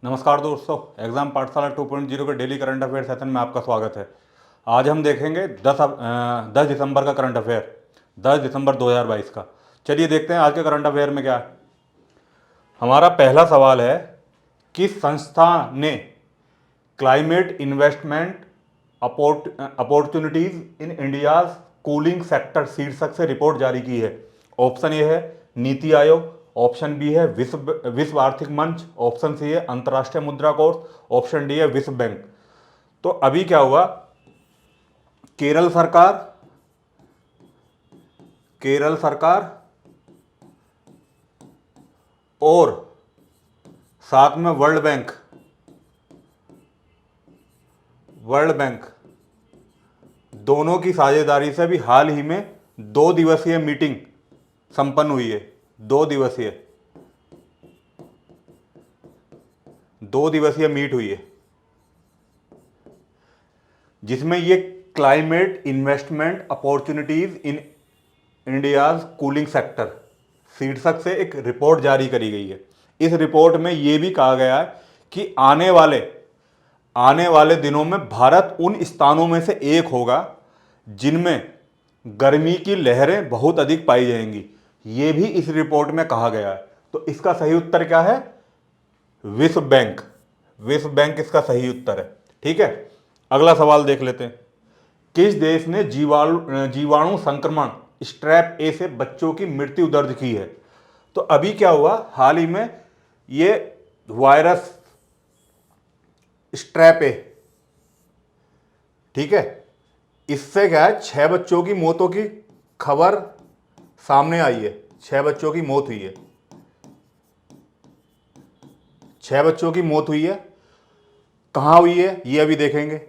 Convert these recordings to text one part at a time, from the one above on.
नमस्कार दोस्तों, एग्जाम पाठशाला 2.0 के डेली करंट अफेयर सेशन में आपका स्वागत है। आज हम देखेंगे 10 दिसंबर का करंट अफेयर, 10 दिसंबर 2022 का। चलिए देखते हैं आज के करंट अफेयर में क्या है। हमारा पहला सवाल है, किस संस्था ने climate investment opportunities in India's cooling sector शीर्षक से रिपोर्ट जारी की है। ऑप्शन ए है नीति आयोग, ऑप्शन बी है विश्व आर्थिक मंच, ऑप्शन सी है अंतर्राष्ट्रीय मुद्रा कोष, ऑप्शन डी है विश्व बैंक। तो अभी क्या हुआ, केरल सरकार और साथ में वर्ल्ड बैंक दोनों की साझेदारी से भी हाल ही में 2 दिवसीय मीटिंग संपन्न हुई है। 2 दिवसीय मीट हुई है, जिसमें ये climate investment opportunities in India's cooling sector शीर्षक से एक रिपोर्ट जारी करी गई है। इस रिपोर्ट में यह भी कहा गया है कि आने वाले दिनों में भारत उन स्थानों में से एक होगा जिनमें गर्मी की लहरें बहुत अधिक पाई जाएंगी। ये भी इस रिपोर्ट में कहा गया है। तो इसका सही उत्तर क्या है? विश्व बैंक इसका सही उत्तर है। ठीक है, अगला सवाल देख लेते हैं। किस देश ने जीवाणु संक्रमण स्ट्रेप ए से बच्चों की मृत्यु दर्ज की है? तो अभी क्या हुआ, हाल ही में ये वायरस स्ट्रेप ए, ठीक है, इससे क्या है 6 बच्चों की मौतों की खबर सामने आई है। 6 बच्चों की मौत हुई है। 6 बच्चों की मौत हुई है। कहां हुई है ये अभी देखेंगे।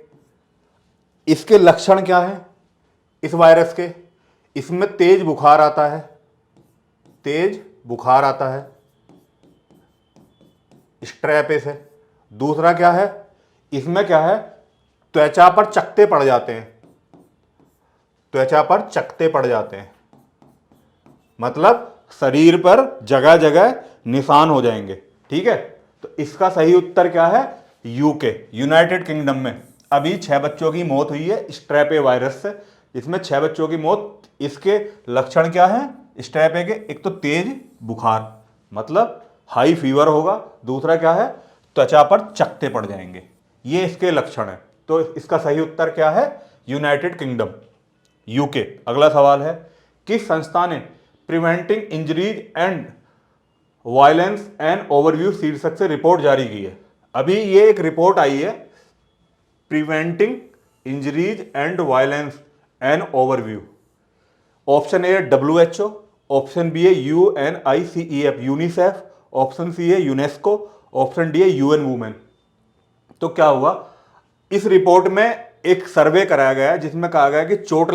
इसके लक्षण क्या हैं इस वायरस के? इसमें तेज बुखार आता है स्ट्रेप ए से। दूसरा क्या है, इसमें क्या है, त्वचा पर चकत्ते पड़ जाते हैं, मतलब शरीर पर जगह जगह निशान हो जाएंगे। ठीक है, तो इसका सही उत्तर क्या है? यूके, यूनाइटेड किंगडम में अभी 6 बच्चों की मौत हुई है स्ट्रेप ए वायरस से। इसमें 6 बच्चों की मौत। इसके लक्षण क्या हैं स्ट्रेप ए के? एक तो तेज बुखार, मतलब हाई फीवर होगा। दूसरा क्या है, त्वचा पर चकत्ते पड़ जाएंगे। ये इसके लक्षण है। तो इसका सही उत्तर क्या है? United kingdom, UK. अगला सवाल है, किस संस्था ने preventing injuries and violence and overview शीर्षक से रिपोर्ट जारी की है? अभी ये एक रिपोर्ट आई है, preventing injuries and violence and overview. Option A है WHO, ऑप्शन बी है UNICEF यूनिसेफ, ऑप्शन सी है यूनेस्को, ऑप्शन डी है UN वुमेन। तो क्या हुआ, इस रिपोर्ट में एक सर्वे कराया गया जिसमें कहा गया कि चोट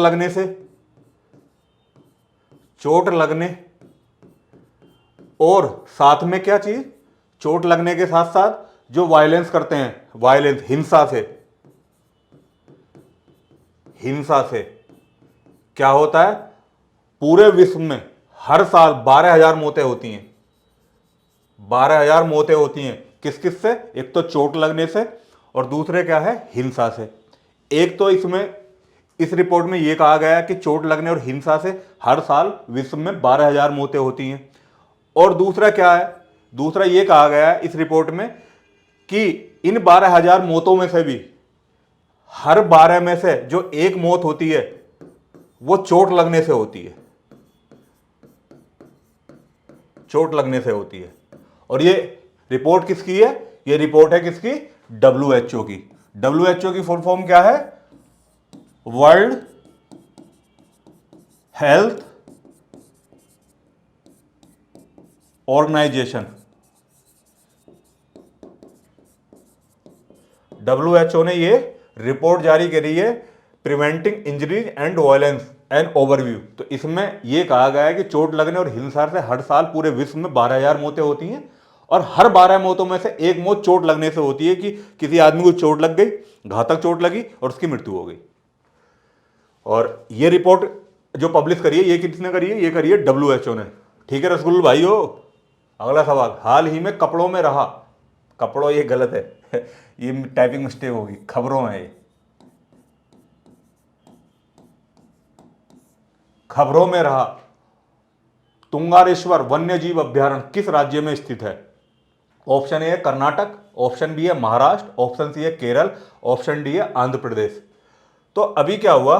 लगने और साथ में क्या चीज, चोट लगने के साथ साथ जो वायलेंस करते हैं, वायलेंस हिंसा से क्या होता है, पूरे विश्व में हर साल 12,000 मौतें होती हैं। 12,000 मौतें होती हैं किस किस से? एक तो चोट लगने से और दूसरे क्या है, हिंसा से। एक तो इस रिपोर्ट में यह कहा गया कि चोट लगने और हिंसा से हर साल विश्व में 12,000 मौतें होती हैं। और दूसरा क्या है, दूसरा यह कहा गया है इस रिपोर्ट में कि इन 12,000 मौतों में से भी हर 12 में से जो एक मौत होती है वो चोट लगने से होती है। और ये रिपोर्ट किसकी है? ये रिपोर्ट है किसकी? WHO की। WHO की फुल फॉर्म क्या है? World health organisation. WHO ने ये रिपोर्ट जारी करी है, preventing injuries and violence and overview. तो इसमें यह कहा गया है कि चोट लगने और हिंसा से हर साल पूरे विश्व में 12,000 मौतें होती हैं और हर 12 मौतों में से एक मौत चोट लगने से होती है कि किसी आदमी को चोट लग गई, घातक चोट लगी और उसकी मृत्यु हो गई। और ये रिपोर्ट जो पब्लिश करी है, ये किसने करी है? ये करी है WHO ने। ठीक है रसगुल्लू भाइयों। अगला सवाल, हाल ही में कपड़ों में रहा कपड़ों ये गलत है ये टाइपिंग मिस्टेक होगी, खबरों में ये। खबरों में रहा तुंगारेश्वर वन्यजीव अभयारण्य किस राज्य में स्थित है? ऑप्शन ए है कर्नाटक, ऑप्शन बी है महाराष्ट्र, ऑप्शन सी है केरल, ऑप्शन डी है आंध्र प्रदेश। तो अभी क्या हुआ,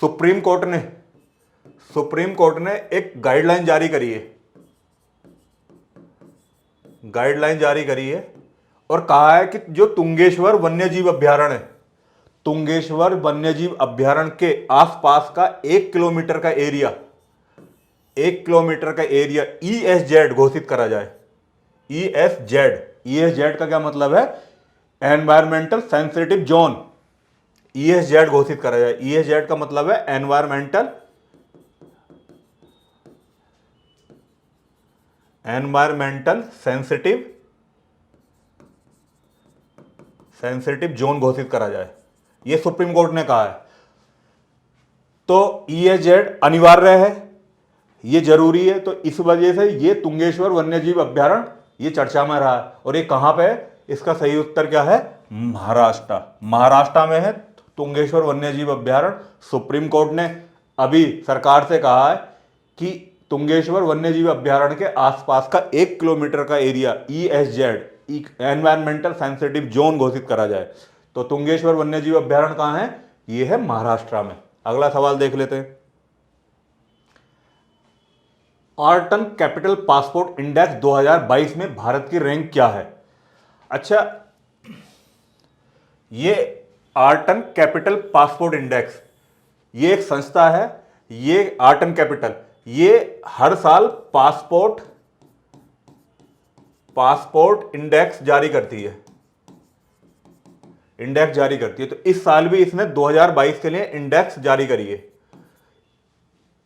सुप्रीम कोर्ट ने एक गाइडलाइन जारी करी है, और कहा है कि जो तुंगेश्वर वन्यजीव अभयारण्य है, तुंगेश्वर वन्यजीव अभयारण्य के आसपास का 1 किलोमीटर का एरिया, 1 किलोमीटर का एरिया ESZ घोषित करा जाए। ESZ का क्या मतलब है? Environmental sensitive zone. ESZ घोषित करा जाए। ESZ का मतलब है एनवायरमेंटल सेंसिटिव जोन घोषित करा जाए, यह सुप्रीम कोर्ट ने कहा है। तो ESZ अनिवार्य है, यह जरूरी है, तो इस वजह से यह तुंगेश्वर वन्यजीव अभयारण्य ये चर्चा में रहा है। और ये कहां पे है? इसका सही उत्तर क्या है? महाराष्ट्र में है तुंगेश्वर वन्यजीव अभयारण्य। सुप्रीम कोर्ट ने अभी सरकार से कहा है कि तुंगेश्वर वन्यजीव अभयारण्य के आसपास का 1 किलोमीटर का area ESZ environmental sensitive zone घोषित करा जाए। तो तुंगेश्वर वन्यजीव अभयारण्य कहां है? यह है महाराष्ट्र में। अगला सवाल देख लेते हैं। आर्टन कैपिटल पासपोर्ट इंडेक्स 2022 में भारत की रैंक क्या है? अच्छा, ये आर्टन कैपिटल पासपोर्ट इंडेक्स ये एक संस्था है, ये आर्टन कैपिटल ये हर साल पासपोर्ट इंडेक्स जारी करती है, तो इस साल भी इसने 2022 के लिए इंडेक्स जारी करी है।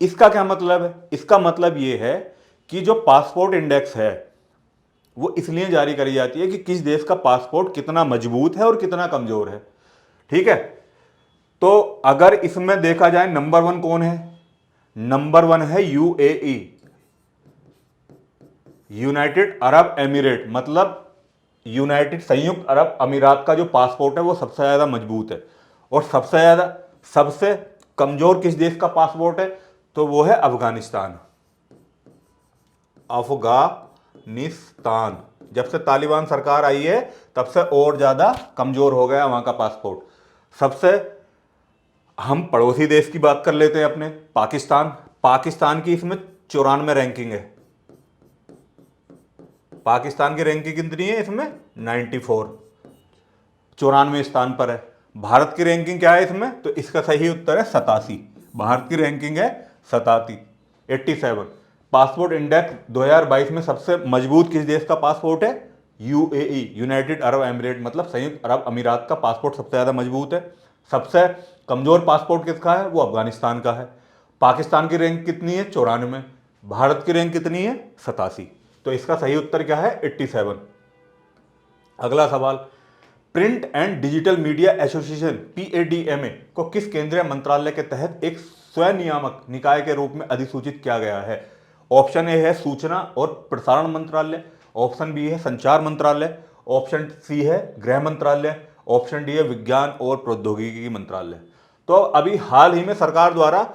इसका क्या मतलब है? इसका मतलब यह है कि जो पासपोर्ट इंडेक्स है वो इसलिए जारी करी जाती है कि किस देश का पासपोर्ट कितना मजबूत है और कितना कमजोर है। ठीक है, तो अगर इसमें देखा जाए नंबर 1 कौन है? नंबर 1 है UAE, यूनाइटेड अरब एमिरेट, मतलब संयुक्त अरब अमीरात का जो पासपोर्ट है वो सबसे ज्यादा मजबूत है। और सबसे कमजोर किस देश का पासपोर्ट है? तो वो है अफगानिस्तान। जब से तालिबान सरकार आई है तब से और ज्यादा कमजोर हो गया वहां का पासपोर्ट। हम पड़ोसी देश की बात कर लेते हैं अपने, पाकिस्तान की इसमें 94 रैंकिंग है। पाकिस्तान की रैंकिंग कितनी है इसमें? 94, 94 स्थान पर है। भारत की रैंकिंग क्या है इसमें? तो इसका सही उत्तर है 87। भारत की रैंकिंग है 87। पासपोर्ट इंडेक्स 2022 में सबसे मजबूत किस देश का पासपोर्ट है? UAE, यूनाइटेड अरब एमिरेट, मतलब संयुक्त अरब अमीरात का पासपोर्ट सबसे ज्यादा मजबूत है। सबसे कमजोर पासपोर्ट किसका है? वो अफगानिस्तान का है। पाकिस्तान की रैंक कितनी है? 94। भारत की रैंक कितनी है? 87। तो इसका सही उत्तर क्या है? 87। अगला सवाल, print and digital media association PADMA को किस केंद्रीय मंत्रालय के तहत एक स्वनियामक निकाय के रूप में अधिसूचित किया गया है? ऑप्शन ए है सूचना और प्रसारण मंत्रालय, ऑप्शन बी है संचार मंत्रालय, ऑप्शन सी है गृह मंत्रालय, ऑप्शन डी है विज्ञान और प्रौद्योगिकी मंत्रालय। तो अभी हाल ही में सरकार द्वारा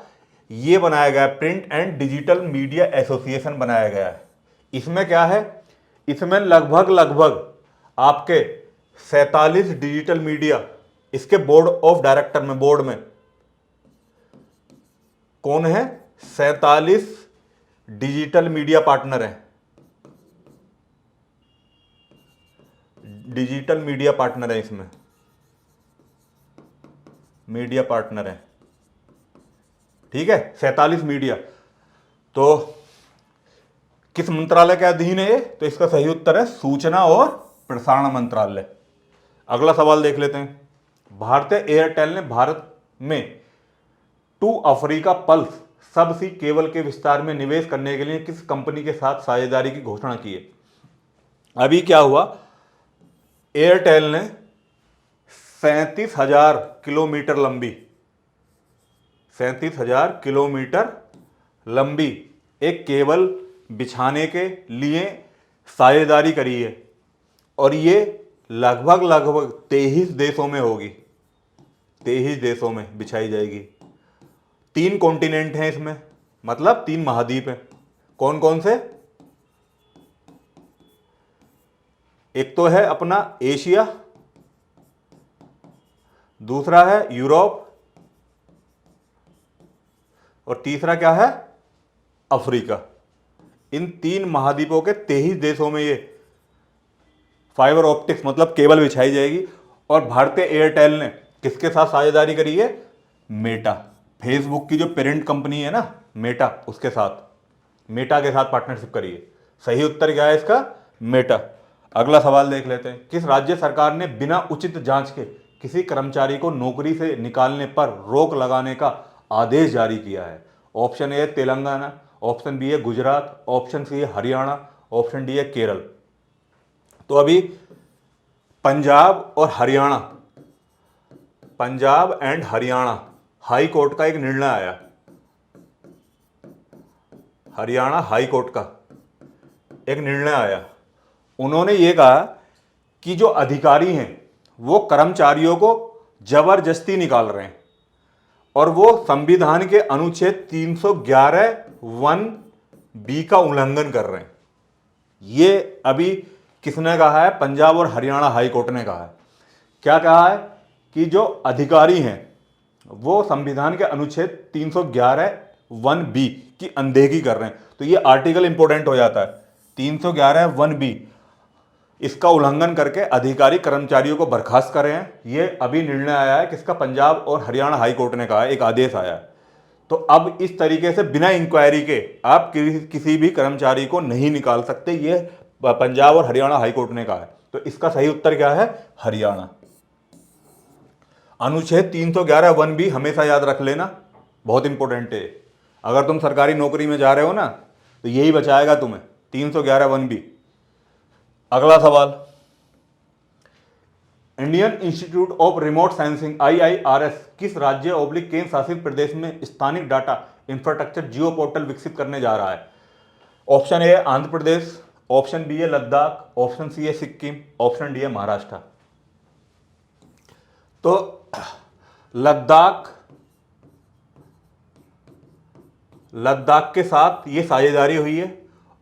ये बनाया गया print and digital media association बनाया गया है। इसमें क्या है? इसमें लगभग आपके 47 डिजिटल मीडिया, इसके बोर्ड ऑफ डायरेक्टर में, बोर्ड में कौन है? 47 डिजिटल मीडिया पार्टनर हैं, डिजिटल मीडिया पार्टनर है, इसमें मीडिया पार्टनर है। ठीक है, 47 मीडिया। तो किस मंत्रालय के अधीन है ये? तो इसका सही उत्तर है सूचना और प्रसारण मंत्रालय। अगला सवाल देख लेते हैं। भारतीय एयरटेल ने भारत में two Africa pulse subsea cable के विस्तार में निवेश करने के लिए किस कंपनी के साथ साझेदारी की घोषणा की है? अभी क्या हुआ, एयरटेल ने 37,000 किलोमीटर लंबी एक केबल बिछाने के लिए साझेदारी करी है और ये लगभग लगभग 23 देशों में होगी, 23 देशों में बिछाई जाएगी। 3 कॉन्टिनेंट हैं इसमें, मतलब 3 महाद्वीप हैं। कौन कौन से? एक तो है अपना एशिया, दूसरा है यूरोप, और तीसरा क्या है? अफ्रीका। इन 3 महाद्वीपों के 23 देशों में ये फाइबर ऑप्टिक्स मतलब केबल बिछाई जाएगी। और भारतीय एयरटेल ने किसके साथ साझेदारी करी है? मेटा, फेसबुक की जो पेरेंट कंपनी है ना मेटा, उसके साथ, मेटा के साथ पार्टनरशिप करी है। सही उत्तर क्या है इसका? मेटा। अगला सवाल देख लेते हैं। किस राज्य सरकार ने बिना उचित जांच के किसी कर्मचारी को नौकरी से निकालने पर रोक लगाने का आदेश जारी किया है? ऑप्शन ए है तेलंगाना, ऑप्शन बी है गुजरात, ऑप्शन सी है हरियाणा, ऑप्शन डी है केरल। तो अभी पंजाब और Haryana, Punjab and Haryana high court का एक निर्णय आया, हरियाणा हाई कोर्ट का एक निर्णय आया। उन्होंने ये कहा कि जो अधिकारी हैं वो कर्मचारियों को जबरदस्ती निकाल रहे हैं और वो संविधान के अनुच्छेद 311 वन बी का उल्लंघन कर रहे हैं। ये अभी किसने कहा है? पंजाब और हरियाणा हाई कोर्ट ने कहा है। क्या कहा है? कि जो अधिकारी हैं वो संविधान के अनुच्छेद 311 वन बी की अनदेखी कर रहे हैं। तो ये आर्टिकल इंपॉर्टेंट हो जाता है, 311 वन बी, इसका उल्लंघन करके अधिकारी कर्मचारियों को बर्खास्त कर रहे हैं। ये अभी निर्णय आया है किसका? पंजाब और हरियाणा हाई कोर्ट ने कहा है, एक आदेश आया है। तो अब इस तरीके से बिना इंक्वायरी के आप किसी भी कर्मचारी को नहीं निकाल सकते, ये पंजाब और हरियाणा हाई कोर्ट ने कहा है। तो इसका सही उत्तर क्या है? हरियाणा। अनुच्छेद 311 वन बी हमेशा याद रख लेना, बहुत इंपॉर्टेंट है। अगर तुम सरकारी नौकरी में जा रहे हो ना तो यही बचाएगा तुम्हें, 311 वन बी। अगला सवाल, Indian Institute of Remote Sensing IIRS किस राज्य ओब्लिक केंद्र शासित प्रदेश में स्थानिक डाटा इंफ्रास्ट्रक्चर जियो पोर्टल विकसित करने जा रहा है? Option A Andhra Pradesh, option B है लद्दाख, ऑप्शन सी है सिक्किम, ऑप्शन डी है महाराष्ट्र। तो लद्दाख के साथ ये साझेदारी हुई है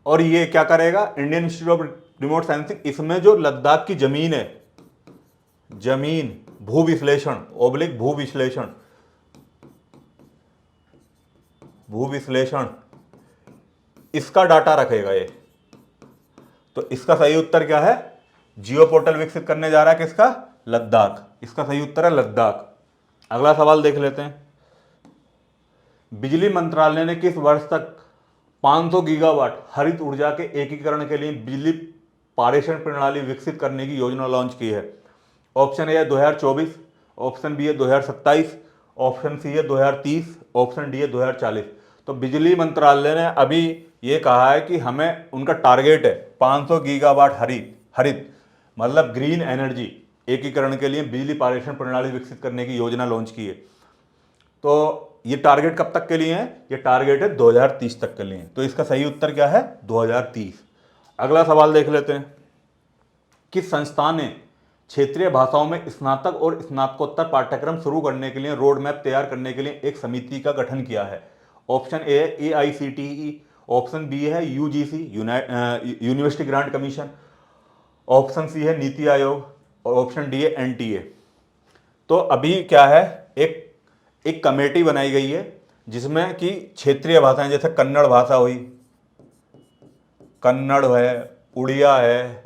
और ये क्या करेगा? Indian Institute of Remote sensing, इसमें जो लद्दाख की जमीन है, जमीन भू विश्लेषण ओब्लिक भू विश्लेषण इसका डाटा रखेगा ये। तो इसका सही उत्तर क्या है? जियो पोर्टल विकसित करने जा रहा है किसका? लद्दाख। इसका सही उत्तर है लद्दाख। अगला सवाल देख लेते हैं। बिजली मंत्रालय ने किस वर्ष तक 500 गीगावाट हरित ऊर्जा के एकीकरण के लिए बिजली पारेषण प्रणाली विकसित करने की योजना लॉन्च की है? ऑप्शन ए है 2024, ऑप्शन बी है 2027, ऑप्शन सी है 2030, ऑप्शन डी है 2040। तो बिजली मंत्रालय ने अभी ये कहा है कि हमें, उनका टारगेट है 500 गीगावाट हरित मतलब ग्रीन एनर्जी एकीकरण के लिए बिजली पारेषण प्रणाली विकसित करने की योजना लॉन्च की है। तो ये टारगेट कब तक के लिए है? ये टारगेट है 2030 तक के लिए। तो इसका सही उत्तर क्या है? 2030। अगला सवाल देख लेते हैं। किस संस्थान ने क्षेत्रीय भाषाओं में स्नातक और स्नातकोत्तर पाठ्यक्रम शुरू करने के लिए रोड मैप तैयार करने के लिए एक समिति का गठन किया है? ऑप्शन ए है AICTE, ऑप्शन बी है UGC university grant commission, option C है नीति आयोग, और ऑप्शन डी है NTA। तो अभी क्या है, एक कमेटी बनाई गई है जिसमें कि क्षेत्रीय भाषाएं, जैसे कन्नड़ भाषा हुई, कन्नड़ है, उड़िया है,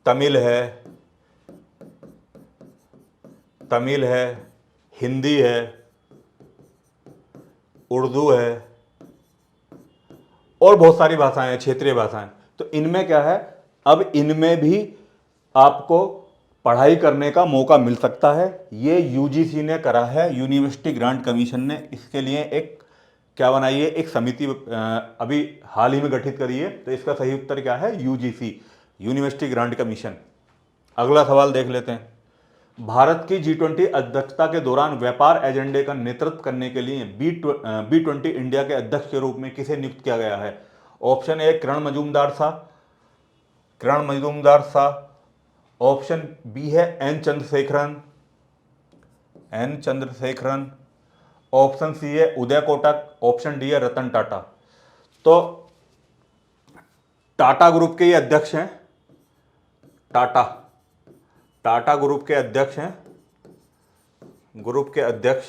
तमिल है, हिंदी है, उर्दू है और बहुत सारी भाषाएं हैं, क्षेत्रीय भाषाएं। तो इनमें क्या है, अब इनमें भी आपको पढ़ाई करने का मौका मिल सकता है। ये UGC ने करा है, यूनिवर्सिटी ग्रांट कमीशन ने इसके लिए एक क्या बनाई है, एक समिति अभी हाल ही में गठित करी है। तो इसका सही उत्तर क्या है? UGC university grant commission. अगला सवाल देख लेते हैं। भारत की G20 अध्यक्षता के दौरान व्यापार एजेंडे का नेतृत्व करने के लिए B20 इंडिया के अध्यक्ष के रूप में किसे नियुक्त किया गया है? Option A Kiran Mazumdar Shaw, Kiran Mazumdar Shaw, option B है एन चंद्रशेखरन, ऑप्शन सी है उदय कोटक, ऑप्शन डी है रतन टाटा। तो टाटा ग्रुप के ये अध्यक्ष हैं, टाटा ग्रुप के अध्यक्ष हैं, ग्रुप के अध्यक्ष।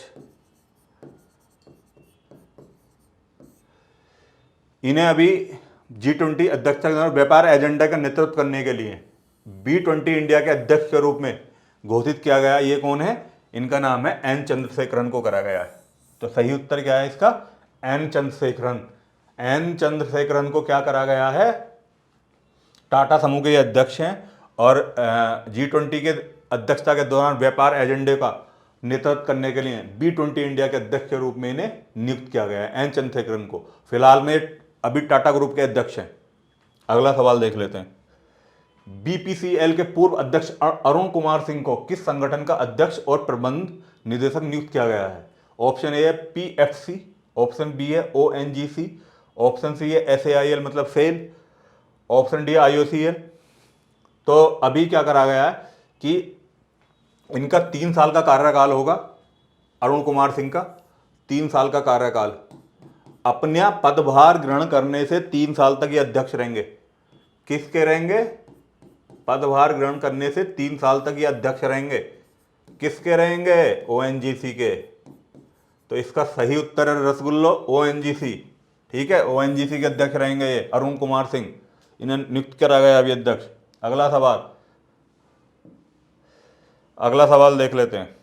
इन्हें अभी G20 अध्यक्षता के व्यापार एजेंडा का नेतृत्व करने के लिए B20 इंडिया के अध्यक्ष के रूप में घोषित किया गया। ये कौन है? इनका नाम है एन चंद्रशेखरन को करा गया है। तो सही उत्तर क्या है इसका? एन चंद्रशेखरन। एन चंद्रशेखरन को क्या करा गया है? टाटा समूह के ये अध्यक्ष हैं और G20 के अध्यक्षता के दौरान व्यापार एजेंडे का नेतृत्व करने के लिए B20 इंडिया के अध्यक्ष के रूप में इन्हें नियुक्त किया गया है, एन चंद्रशेखरन को। फिलहाल में अभी टाटा ग्रुप के अध्यक्ष हैं। अगला सवाल देख लेते हैं। BPCL के पूर्व अध्यक्ष अरुण कुमार सिंह को किस संगठन का अध्यक्ष और प्रबंध निदेशक नियुक्त किया गया है? ऑप्शन ए है PFC, ऑप्शन बी है ONGC, ऑप्शन सी है SAIL मतलब सेल, ऑप्शन डी IOCL। तो अभी क्या करा गया है कि इनका 3 साल का कार्यकाल होगा, अरुण कुमार सिंह का 3 साल का कार्यकाल। अपना पदभार ग्रहण करने से 3 साल तक ये अध्यक्ष रहेंगे। किसके रहेंगे? पदभार ग्रहण करने से 3 साल तक ये अध्यक्ष रहेंगे। किसके रहेंगे? ONGC के। तो इसका सही उत्तर है रसगुल्लो, ONGC। ठीक है, ONGC के अध्यक्ष रहेंगे ये अरुण कुमार सिंह। इन्हें नियुक्त करा गया अभी अध्यक्ष। अगला सवाल देख लेते हैं।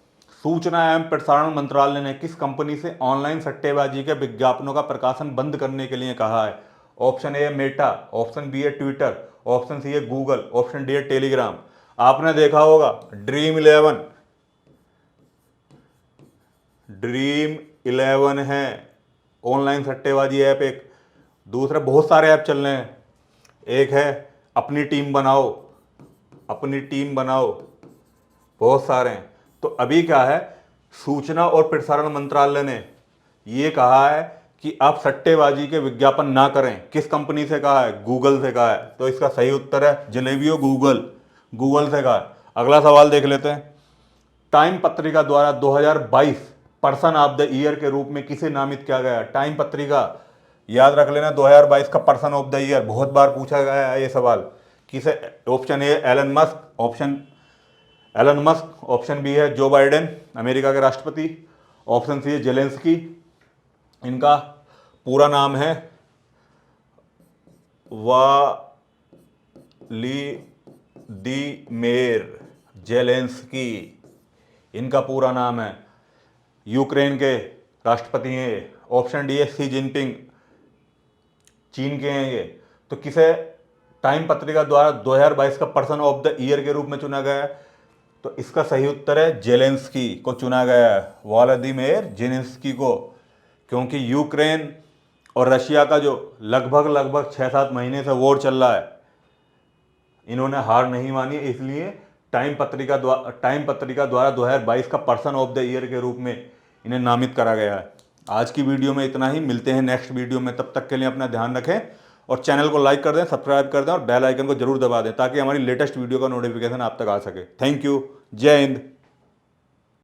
सूचना एवं प्रसारण मंत्रालय ने किस कंपनी से ऑनलाइन सट्टेबाजी के विज्ञापनों का प्रकाशन बंद करने के लिए कहा है? Option A Meta, option B है ट्विटर, ऑप्शन सी है गूगल, ऑप्शन डी है टेलीग्राम। आपने देखा होगा ड्रीम 11 है ऑनलाइन सट्टेबाजी ऐप एक। दूसरे बहुत सारे ऐप चल रहे हैं। एक है अपनी टीम बनाओ, बहुत सारे हैं। तो अभी क्या है, सूचना और प्रसारण मंत्रालय ने ये कहा है कि आप सट्टेबाजी के विज्ञापन ना करें। किस कंपनी से कहा है? गूगल से कहा है। तो इसका सही उत्तर है जलेबियो गूगल से कहा है। अगला सवाल देख लेते हैं। टाइम पत्रिका द्वारा 2022 पर्सन ऑफ द ईयर के रूप में किसे नामित किया गया? टाइम पत्रिका, याद रख लेना, 2022 का पर्सन ऑफ द ईयर बहुत बार पूछा गया है ये सवाल। किसे? Option A Elon Musk, option B है जो बाइडेन अमेरिका के राष्ट्रपति, ऑप्शन सी है जेलेंस्की। इनका पूरा नाम है व्लादिमीर जेलेंस्की। इनका पूरा नाम है। यूक्रेन के राष्ट्रपति हैं। ऑप्शन डी है शी जिनपिंग, चीन के हैं ये। तो किसे टाइम पत्रिका द्वारा 2022 का पर्सन ऑफ द ईयर के रूप में चुना गया है? तो इसका सही उत्तर है जेलेंस्की को चुना गया है, व्लादिमीर जेलेंस्की को। क्योंकि यूक्रेन और रशिया का जो लगभग 6-7 महीने से वॉर चल रहा है, इन्होंने हार नहीं मानी, इसलिए टाइम पत्रिका द्वारा 2022 का पर्सन ऑफ द ईयर के रूप में इन्हें नामित करा गया है। आज की वीडियो में इतना ही। मिलते हैं नेक्स्ट वीडियो में। तब तक के लिए अपना ध्यान रखें और चैनल को लाइक कर दें, सब्सक्राइब कर दें और बेल आइकन को जरूर दबा दें ताकि हमारी लेटेस्ट वीडियो का नोटिफिकेशन आप तक आ सके। Thank you. जय हिंद।